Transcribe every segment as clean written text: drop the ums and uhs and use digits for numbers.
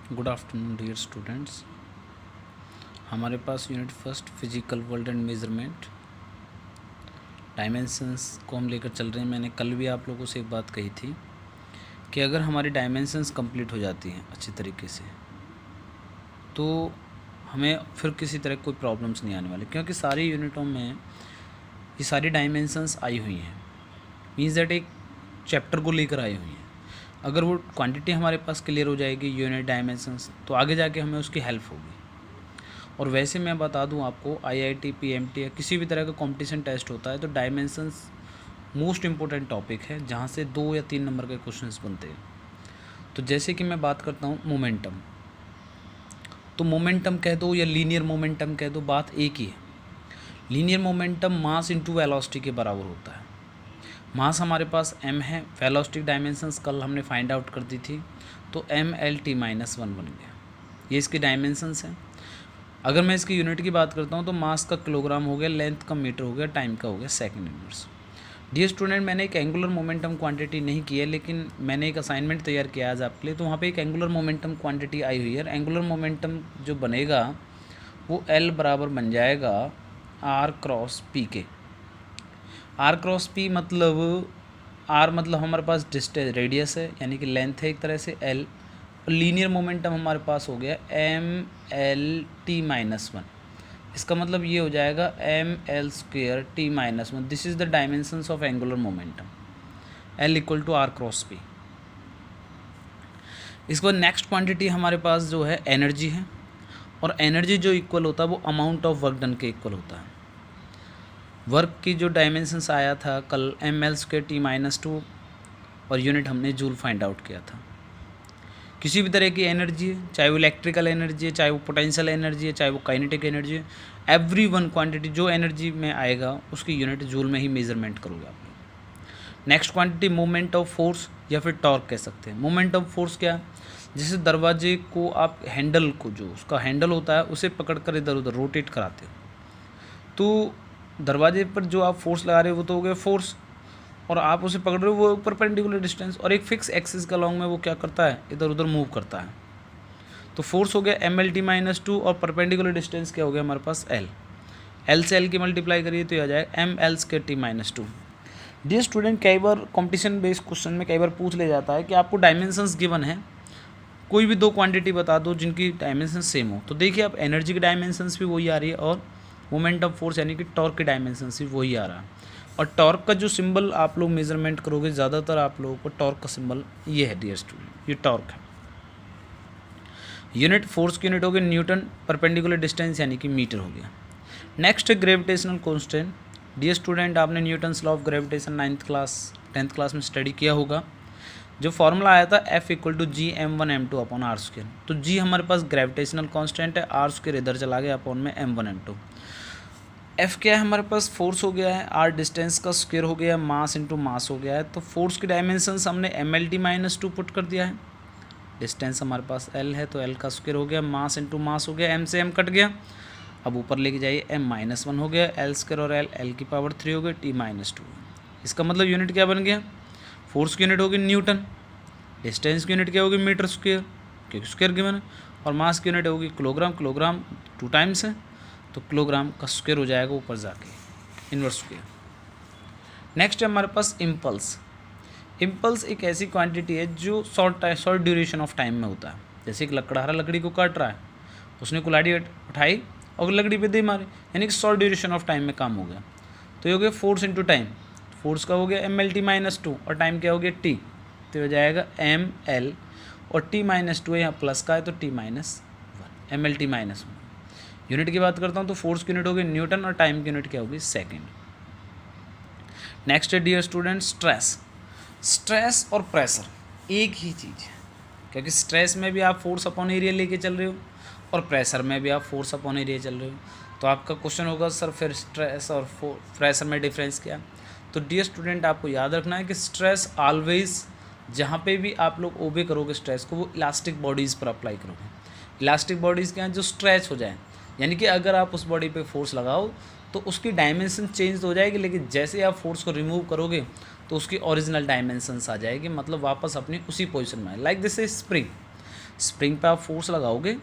Good afternoon dear students. हमारे पास unit first physical world and measurement dimensions को हम लेकर चल रहे हैं। मैंने कल भी आप लोगों से एक बात कही थी कि अगर हमारी डायमेंशंस कंप्लीट हो जाती हैं अच्छी तरीके से तो हमें फिर किसी तरह कोई प्रॉब्लम्स नहीं आने वाली, क्योंकि सारी यूनिटों में ये सारी डायमेंशंस आई हुई हैं। मीन्स दैट एक चैप्टर को लेकर आई हुई हैं। अगर वो क्वांटिटी हमारे पास क्लियर हो जाएगी यूनिट डायमेंशंस, तो आगे जाके हमें उसकी हेल्प होगी। और वैसे मैं बता दूं आपको, आईआईटी, पीएमटी या किसी भी तरह का कंपटीशन टेस्ट होता है तो डायमेंशंस मोस्ट इम्पोर्टेंट टॉपिक है, जहां से 2 या 3 नंबर के क्वेश्चंस बनते हैं। तो जैसे कि मैं बात करता हूं मोमेंटम, तो मोमेंटम कह दो या लीनियर मोमेंटम कह दो, बात एक ही है। Linear momentum mass into velocity के बराबर होता है। मास हमारे पास m है, वेलोसिटी डायमेंशंस कल हमने फाइंड आउट कर दी थी, तो mL_t-1 बन गया। ये इसकी डायमेंशंस हैं। अगर मैं इसकी यूनिट की बात करता हूँ तो मास का किलोग्राम हो गया, लेंथ का मीटर हो गया, टाइम का हो गया सेकंड इनवर्स। डियर स्टूडेंट, मैंने एक एंगुलर मोमेंटम क्वांटिटी नहीं की है, लेकिन मैंने एक असाइनमेंट तैयार किया आज आपके लिए, तो वहाँ पे एक एंगुलर मोमेंटम क्वांटिटी आई हुई है। एंगुलर मोमेंटम जो बनेगा वो L बराबर बन जाएगा R×P के। R×P मतलब R मतलब हमारे पास डिस्टेंस रेडियस है, यानी कि लेंथ है एक तरह से L, और लीनियर मोमेंटम हमारे पास हो गया mL_t-1। इसका मतलब ये हो जाएगा mL²t-1। This is the dimensions of angular momentum, L = R×P। इसके बाद नेक्स्ट क्वांटिटी हमारे पास जो है एनर्जी है, और एनर्जी जो इक्वल होता है वो अमाउंट ऑफ वर्क डन के इक्वल होता है। वर्क की जो डायमेंशंस आया था कल mL²t-2, और यूनिट हमने जूल फाइंड आउट किया था। किसी भी तरह की एनर्जी है, चाहे वो इलेक्ट्रिकल एनर्जी है, चाहे वो पोटेंशियल एनर्जी है, चाहे वो काइनेटिक एनर्जी है, एवरी वन क्वांटिटी जो एनर्जी में आएगा उसकी यूनिट जूल में ही मेजरमेंट करोगे आप लोग। Next quantity moment of force या फिर टॉर्क कह सकते हैं। मोमेंट ऑफ फोर्स क्या है? जैसे दरवाजे को आप हैंडल को, जो उसका हैंडल होता है उसे पकड़ कर इधर उधर रोटेट कराते हो, तो दरवाजे पर जो आप फोर्स लगा रहे हो वो तो हो गया फोर्स, और आप उसे पकड़ रहे हो वो परपेंडिकुलर डिस्टेंस, और एक फिक्स एक्सिस का लॉन्ग में वो क्या करता है, इधर उधर मूव करता है। तो फोर्स हो गया mL_t-2, और परपेंडिकुलर डिस्टेंस क्या हो गया हमारे पास L। L से L की मल्टीप्लाई करिए तो ये आ जाएगा mL²t-2। डियर स्टूडेंट, कई बार कॉम्पिटिशन बेस्ड क्वेश्चन में कई बार पूछ ले जाता है कि आपको डायमेंशंस गिवन है, कोई भी 2 क्वांटिटी बता दो जिनकी डायमेंशन सेम हो। तो देखिए, अब एनर्जी की डायमेंशंस भी वही आ रही है, और मोमेंट ऑफ फोर्स यानी कि टॉर्क की डायमेंशंस भी वही आ रहा है। और टॉर्क का जो सिंबल आप लोग मेजरमेंट करोगे, ज़्यादातर आप लोगों को टॉर्क का सिंबल ये है डियर स्टूडेंट, ये टॉर्क है। यूनिट फोर्स की यूनिट हो गई न्यूटन, परपेंडिकुलर डिस्टेंस यानी कि मीटर हो गया। नेक्स्ट है ग्रेविटेशनल कांस्टेंट। डियर स्टूडेंट, आपने Newton's law of gravitation 10th class में स्टडी किया होगा। जो फॉर्मूला आया था F = G m1m2/r²। तो G हमारे पास ग्रेविटेशनल कांस्टेंट है, r² इधर चला गया अपॉन में m1m2। F क्या है हमारे पास? फोर्स हो गया है, R डिस्टेंस का स्क्वायर हो गया, मास इंटू मास हो गया है। तो फोर्स की डायमेंशंस हमने mL_t-2 पुट कर दिया है। डिस्टेंस हमारे पास L है तो L का स्क्वायर हो गया, मास इंटू मास हो गया, M से M कट गया, अब ऊपर लेके जाइए, m-1 हो गया, L² और L⁻³ हो गया, t-2। इसका मतलब यूनिट क्या बन गया? फोर्स की यूनिट होगी न्यूटन, डिस्टेंस की यूनिट क्या होगी मीटर स्क्वायर, क्योंकि स्क्वायर गिवन है, और मास की यूनिट होगी किलोग्राम। किलोग्राम 2 टाइम्स है तो किलोग्राम का स्क्वायर हो जाएगा ऊपर जाके, इनवर्स स्क्वायर। नेक्स्ट है हमारे पास इम्पल्स। इम्पल्स एक ऐसी क्वांटिटी है जो शॉर्ट ड्यूरेशन ऑफ टाइम में होता है। जैसे एक लकड़हारा लकड़ी को काट रहा है, उसने कुल्हाड़ी उठाई और लकड़ी पे दे मारे, यानी कि शॉर्ट ड्यूरेशन ऑफ टाइम में काम हो गया। तो ये हो गया फोर्स इंटू टाइम। फोर्स का हो गया mL_t-2, और टाइम क्या हो गया t, तो हो जाएगा mL, और t-2 यहाँ प्लस का है तो t-1 mL_t-1। यूनिट की बात करता हूँ तो फोर्स की यूनिट होगी न्यूटन, और टाइम की यूनिट क्या होगी सेकेंड। नेक्स्ट है डियर स्टूडेंट स्ट्रेस। स्ट्रेस और प्रेशर एक ही चीज़ है, क्योंकि स्ट्रेस में भी आप फोर्स अपॉन एरिया लेके चल रहे हो, और प्रेशर में भी आप फोर्स अपॉन एरिया चल रहे हो। तो आपका क्वेश्चन होगा सर फिर स्ट्रेस और प्रेशर में डिफरेंस क्या? तो डियर स्टूडेंट, आपको याद रखना है कि स्ट्रेस ऑलवेज, जहाँ पे भी आप लोग ओबे करोगे स्ट्रेस को, वो इलास्टिक बॉडीज़ पर अप्लाई करोगे। इलास्टिक बॉडीज़ क्या हैं? जो स्ट्रेच हो जाए, यानी कि अगर आप उस बॉडी पे फोर्स लगाओ तो उसकी डायमेंशन चेंज हो जाएगी, लेकिन जैसे आप फोर्स को रिमूव करोगे तो उसकी ओरिजिनल डायमेंशंस आ जाएगी, मतलब वापस अपनी उसी पोजीशन में। Like this is spring. Spring पे आप फोर्स लगाओगे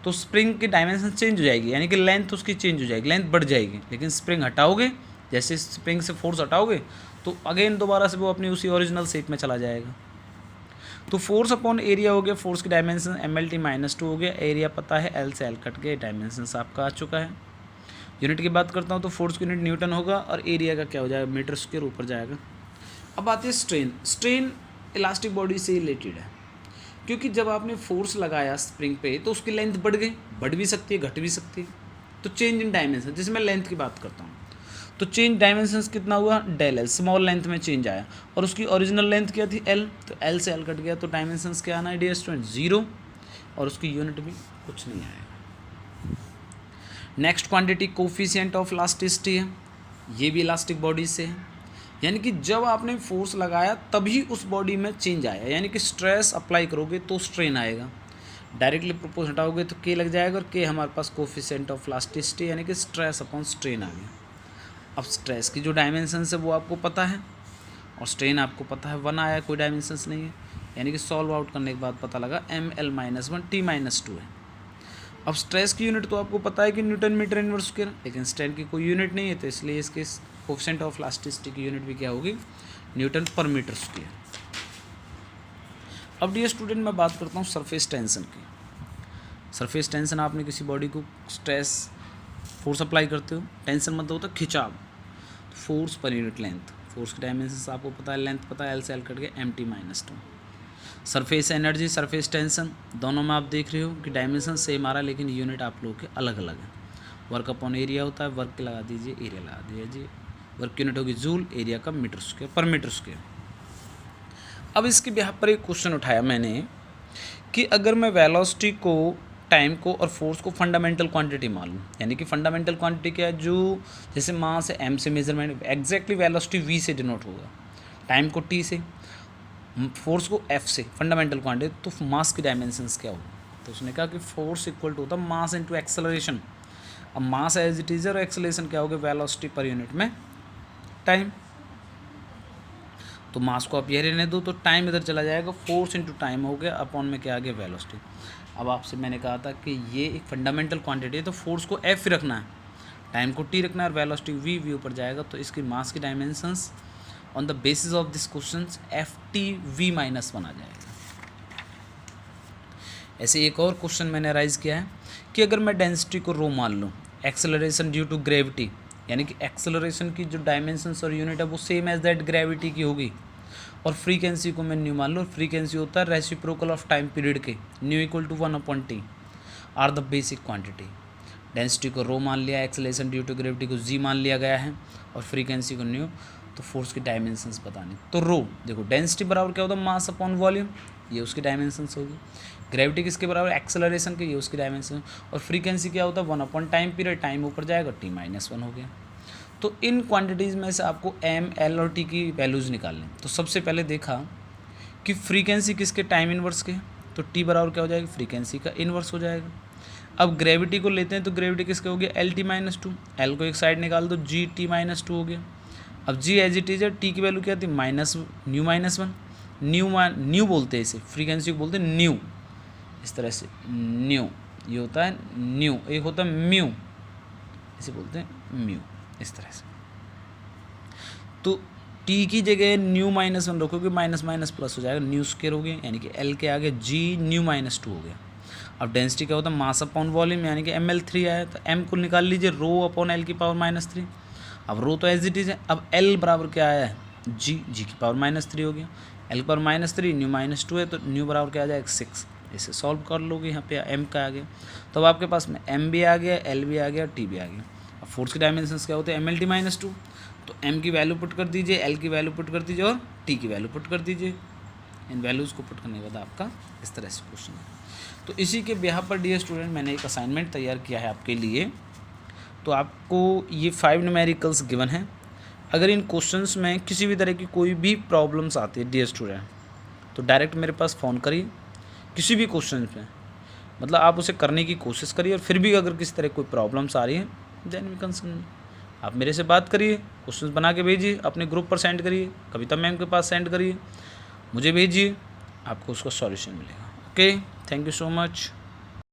तो स्प्रिंग की डायमेंशन चेंज हो जाएगी, यानी कि लेंथ उसकी चेंज हो जाएगी, लेंथ बढ़ जाएगी। लेकिन स्प्रिंग हटाओगे, जैसे स्प्रिंग से फोर्स हटाओगे तो अगेन दोबारा से वो अपनी उसी ओरिजिनल शेप में चला जाएगा। तो फोर्स अपॉन एरिया हो गया, फोर्स की डायमेंशन MLT-2 हो गया, एरिया पता है L से L कट गया, डायमेंशन आपका आ चुका है। यूनिट की बात करता हूँ तो फोर्स की यूनिट न्यूटन होगा और एरिया का क्या हो जाएगा, मीटर स्क्वायर ऊपर जाएगा। अब आती है स्ट्रेन। स्ट्रेन इलास्टिक बॉडी से रिलेटेड है, क्योंकि जब आपने फोर्स लगाया स्प्रिंग पे तो उसकी लेंथ बढ़ गई, बढ़ भी सकती है घट भी सकती है। तो चेंज इन डायमेंशन, जैसे मैं लेंथ की बात करता हूँ तो चेंज डायमेंशंस कितना हुआ, डेल एल, स्मॉल लेंथ में चेंज आया और उसकी ओरिजिनल लेंथ क्या थी L, तो L से L कट गया तो डायमेंशंस क्या आना है डियर स्टूडेंट, 0, और उसकी यूनिट भी कुछ नहीं आएगा। Next quantity coefficient of elasticity है, ये भी इलास्टिक बॉडी से है, यानी कि जब आपने फोर्स लगाया तभी उस बॉडी में चेंज आया, यानी कि स्ट्रेस अप्लाई करोगे तो स्ट्रेन आएगा, डायरेक्टली प्रोपोज हटाओगे तो K लग जाएगा और K हमारे पास कोफिशिएंट ऑफ इलास्टिसिटी यानी कि स्ट्रेस अपॉन स्ट्रेन आ गया। अब स्ट्रेस की जो डायमेंशन है वो आपको पता है और स्ट्रेन आपको पता है, 1 आया, कोई डायमेंशंस नहीं है, यानी कि सॉल्व आउट करने के बाद पता लगा ML-1 T-2 है। अब स्ट्रेस की यूनिट तो आपको पता है कि न्यूटन मीटर इनवर्स स्क्वायर, लेकिन स्ट्रेन की कोई यूनिट नहीं है, तो इसलिए इसके कोफिशिएंट ऑफ इलास्टिसिटी की यूनिट भी क्या होगी, न्यूटन पर मीटर स्क्वायर। अब डियर स्टूडेंट मैं बात करता हूँ सरफेस टेंशन की। सरफेस टेंशन, आपने किसी बॉडी को स्ट्रेस फोर्स अप्लाई करते हो, टेंशन मतलब होता है खिंचाव, force per unit length, force की डायमेंशन आपको पता है, लेंथ पता है, L से L कट गया MT-2। Surface energy, surface tension, दोनों में आप देख रहे हो कि डायमेंशन सेम आ रहा है लेकिन यूनिट आप लोगों के अलग अलग है। वर्क अपॉन एरिया होता है, वर्क लगा दीजिए, एरिया लगा दीजिए, वर्क यूनिट होगी जूल, एरिया का मीटर स्क्वायर पर मीटर स्क्वायर। अब इसके यहाँ पर एक क्वेश्चन उठाया मैंने कि अगर मैं वेलोसिटी को, टाइम को और फोर्स को फंडामेंटल क्वांटिटी मान लूँ, यानी कि फंडामेंटल क्वांटिटी क्या है, जो जैसे मास है M से मेजरमेंट, एग्जैक्टली वेलोसिटी V से डिनोट होगा, टाइम को T से, फोर्स को F से, फंडामेंटल क्वांटिटी, तो मास की डायमेंशंस क्या होगा। तो उसने कहा कि फोर्स इक्वल टू होता है मास इनटू एक्सेलरेशन। अब मास एज इट इज और एक्सेलरेशन क्या होगा, वेलोसिटी पर यूनिट में टाइम। तो मास को आप ये रहने दो तो टाइम इधर चला जाएगा, फोर्स इनटू टाइम हो गया, अपॉन में क्या आ गया, वेलोसिटी। अब आपसे मैंने कहा था कि ये एक फंडामेंटल क्वांटिटी है तो फोर्स को F रखना है, टाइम को T रखना है और वेलोसिटी V ऊपर जाएगा, तो इसकी मास की dimensions on the basis of this question FTV-1 आ जाएगा। ऐसे एक और क्वेश्चन मैंने राइज किया है कि अगर मैं डेंसिटी को रो मान लूँ, एक्सेलरेशन ड्यू टू ग्रेविटी, यानी कि एक्सेलरेशन की जो डायमेंशंस और यूनिट है वो सेम एज दैट ग्रेविटी की होगी, और फ्रीक्वेंसी को मैं न्यू मान लो, फ्रीक्वेंसी होता है रेसिप्रोकल ऑफ टाइम पीरियड के, nu equal to 1/T are the basic quantity. Density को रो मान लिया, एक्सेलरेशन ड्यू टू ग्रेविटी को G मान लिया गया है और फ्रीक्वेंसी को न्यू, तो फोर्स की डायमेंशंस बतानी। तो रो देखो, डेंसिटी बराबर क्या होता है, मास अपॉन वॉल्यूम, ये उसकी डायमेंशंस होगी। ग्रेविटी किसके बराबर, एक्सेलरेशन के, ये उसकी डायमेंशन। और फ्रीक्वेंसी क्या होता है, 1 टाइम पीरियड, टाइम ऊपर जाएगा, T-1 हो गया। तो इन क्वांटिटीज़ में से आपको M, L और T की वैल्यूज़ निकालनी। तो सबसे पहले देखा कि फ्रीक्वेंसी किसके, टाइम इनवर्स के, तो T बराबर क्या हो जाएगा, फ्रीक्वेंसी का इनवर्स हो जाएगा। अब ग्रेविटी को लेते हैं तो ग्रेविटी किसके हो गया, LT-2, L को एक साइड निकाल दो, GT-2 हो गया। अब G एज इट इज है, T की वैल्यू क्या थी, -1, न्यू बोलते हैं इसे, फ्रीक्वेंसी को बोलते हैं न्यू, इस तरह से न्यू, ये होता है न्यू, एक होता है म्यू, इसे बोलते हैं म्यू, इस तरह से। तो T की जगह न्यू-1 रखोगे, माइनस माइनस प्लस हो जाएगा, न्यू स्क्वायर हो गया, यानी कि L के आगे G न्यू-2 हो गया। अब डेंसिटी क्या होता है, मास अपॉन वॉल्यूम, यानी कि ML3 आया, तो M को निकाल लीजिए, रो अपॉन L की पावर -3। अब रो तो एज इट इज है, अब L बराबर क्या आया है, G की पावर -3 हो गया, L की पावर -3, न्यू-2 है, तो न्यू बराबर क्या आ जाएगा, 6। इसे सॉल्व कर लोगे, यहाँ पे M का आ गया, तो अब आपके पास में M भी आ गया, L भी आ गया, T भी आ गया। अब फोर्स के डायमेंशंस क्या होते हैं, MLT-2, तो M की वैल्यू पुट कर दीजिए, L की वैल्यू पुट कर दीजिए और T की वैल्यू पुट कर दीजिए। इन वैल्यूज़ को पुट करने के बाद आपका इस तरह से क्वेश्चन है। तो इसी के बिहार पर डियर स्टूडेंट मैंने एक असाइनमेंट तैयार किया है आपके लिए। तो आपको ये 5 न्यूमेरिकल्स गिवन हैं। अगर इन क्वेश्चंस में किसी भी तरह की कोई भी प्रॉब्लम्स आती है डियर स्टूडेंट, तो डायरेक्ट मेरे पास फ़ोन करिए, किसी भी क्वेश्चन में, मतलब आप उसे करने की कोशिश करिए, और फिर भी अगर किसी तरह कोई प्रॉब्लम्स आ रही है देन वी कंसर्न, आप मेरे से बात करिए, क्वेश्चंस बना के भेजिए, अपने ग्रुप पर सेंड करिए, कविता मैम के पास सेंड करिए, मुझे भेजिए, आपको उसका सॉल्यूशन मिलेगा। Okay. Thank you so much.